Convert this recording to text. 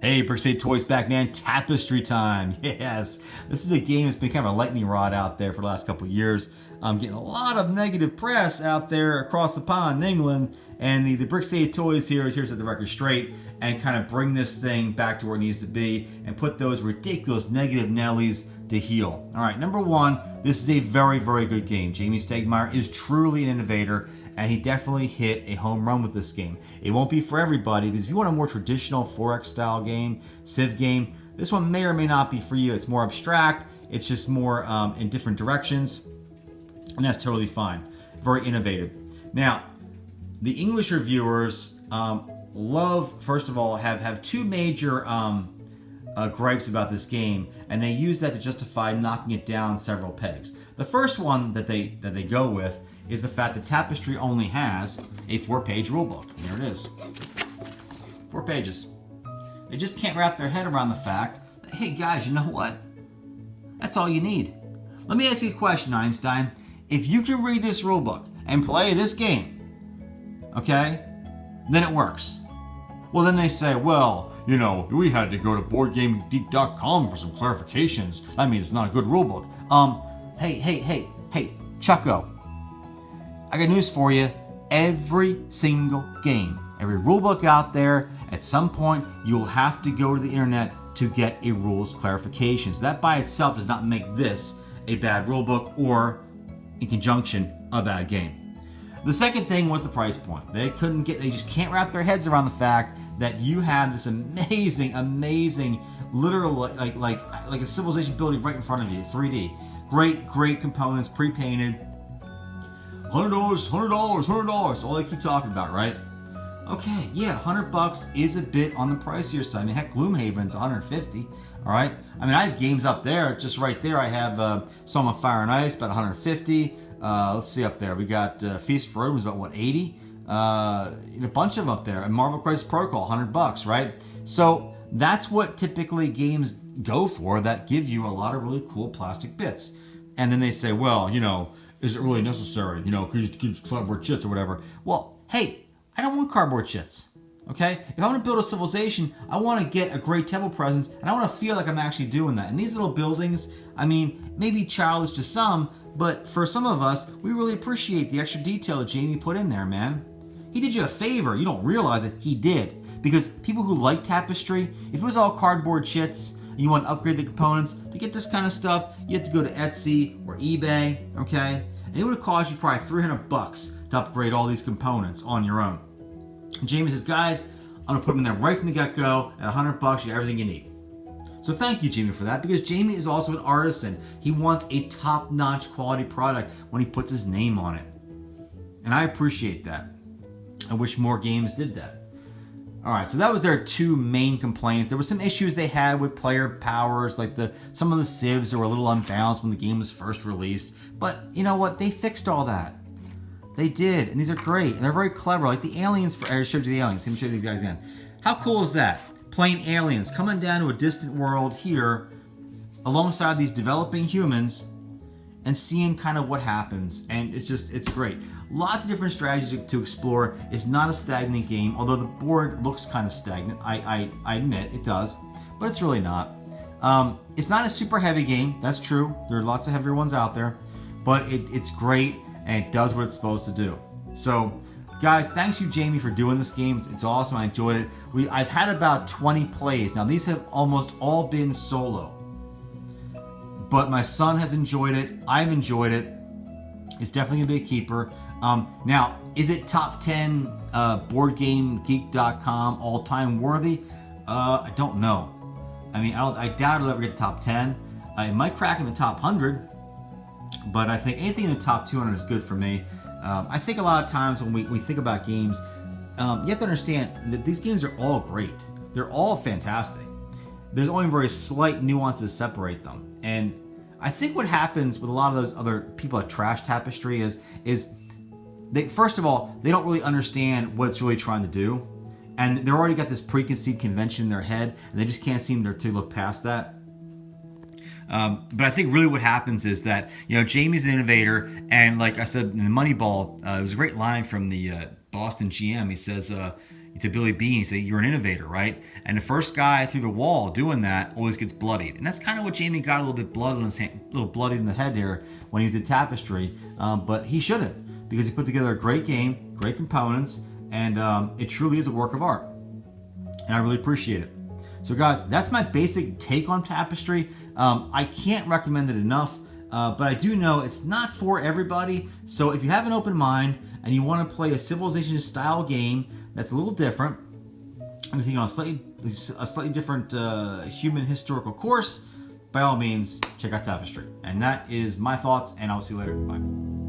Hey, prissy Toys back, man. Tapestry time. Yes. This is a game that's been kind of a lightning rod out there for the last couple of years. I'm getting a lot of negative press out there across the pond in England. And the prissy Toys here is here to set the record straight and kind of bring this thing back to where it needs to be and put those ridiculous negative Nellies to heel. All right, number one, this is a very, very good game. Jamie Stegmaier is truly an innovator, and he definitely hit a home run with this game. It won't be for everybody, because if you want a more traditional 4X style game, Civ game, this one may or may not be for you. It's more abstract, it's just more in different directions, and that's totally fine. Very innovative. Now, the English reviewers first of all, have two major gripes about this game, and they use that to justify knocking it down several pegs. The first one that they go with is the fact that Tapestry only has a 4-page rulebook. There it is. 4 pages. They just can't wrap their head around the fact that, hey guys, you know what? That's all you need. Let me ask you a question, Einstein. If you can read this rulebook and play this game, okay, then it works. Well, then they say, well, you know, we had to go to BoardGameGeek.com for some clarifications. That means it's not a good rulebook. Hey, Chucko. I got news for you. Every single game, every rulebook out there, at some point, you'll have to go to the internet to get a rules clarification. So that by itself does not make this a bad rulebook or, in conjunction, a bad game. The second thing was the price point. They just can't wrap their heads around the fact that you have this amazing, literal, like a civilization building right in front of you, 3D. Great components, pre-painted. $100, all they keep talking about, right? Okay, yeah, $100 is a bit on the pricier side. I mean, heck, Gloomhaven's $150, all right? I mean, I have games up there, just right there. I have Song of Fire and Ice, about $150. Let's see up there. We got Feast for Odin, about, what, 80? A bunch of them up there. And Marvel Crisis Protocol, $100, right? So that's what typically games go for that give you a lot of really cool plastic bits. And then they say, well, you know, is it really necessary? You know, could you use cardboard chits or whatever? Well, hey, I don't want cardboard chits. Okay? If I want to build a civilization, I want to get a great temple presence, and I want to feel like I'm actually doing that. And these little buildings, I mean, maybe childish to some, but for some of us, we really appreciate the extra detail that Jamie put in there, man. He did you a favor. You don't realize it. He did. Because people who like Tapestry, if it was all cardboard chits, and you want to upgrade the components, to get this kind of stuff, you have to go to Etsy or eBay, okay? And it would have cost you probably $300 to upgrade all these components on your own. And Jamie says, guys, I'm gonna put them in there right from the get-go at $100, you get everything you need. So thank you, Jamie, for that, because Jamie is also an artisan. He wants a top-notch quality product when he puts his name on it. And I appreciate that. I wish more games did that. All right, so that was their two main complaints. There were some issues they had with player powers, like some of the civs that were a little unbalanced when the game was first released. But you know what? They fixed all that. They did, and these are great, and they're very clever. Like the aliens, I showed you the aliens. Let me show you guys again. How cool is that? Playing aliens, coming down to a distant world here, alongside these developing humans, and seeing kind of what happens. And it's great. Lots of different strategies to explore. It's not a stagnant game, although the board looks kind of stagnant. I admit it does, but it's really not. It's not a super heavy game, that's true. There are lots of heavier ones out there, but it's great and it does what it's supposed to do. So, guys, thanks you, Jamie, for doing this game. It's awesome. I enjoyed it. I've had about 20 plays. Now, these have almost all been solo, but my son has enjoyed it. I've enjoyed it. It's definitely gonna be a keeper. Now, is it top 10 BoardGameGeek.com all-time worthy? I don't know. I mean, I doubt it'll ever get the top 10. It might crack in the top 100, but I think anything in the top 200 is good for me. I think a lot of times when we think about games, you have to understand that these games are all great. They're all fantastic. There's only very slight nuances that separate them. And I think what happens with a lot of those other people that trash Tapestry is they, first of all, they don't really understand what it's really trying to do. And they've already got this preconceived convention in their head, and they just can't seem to look past that. But I think really what happens is that, you know, Jamie's an innovator, and like I said in the Moneyball, it was a great line from the Boston GM. He says, to Billy Bean. He said, "You're an innovator, right?" And the first guy through the wall doing that always gets bloodied, and that's kind of what Jamie got, a little bit blood on his hand, a little bloodied in the head there when he did Tapestry. But he shouldn't, because he put together a great game, great components, and it truly is a work of art, and I really appreciate it. So guys, that's my basic take on Tapestry. I can't recommend it enough, but I do know it's not for everybody. So if you have an open mind and you want to play a Civilization style game that's a little different, I'm thinking on a slightly different human historical course, by all means, check out Tapestry. And that is my thoughts, and I'll see you later. Bye.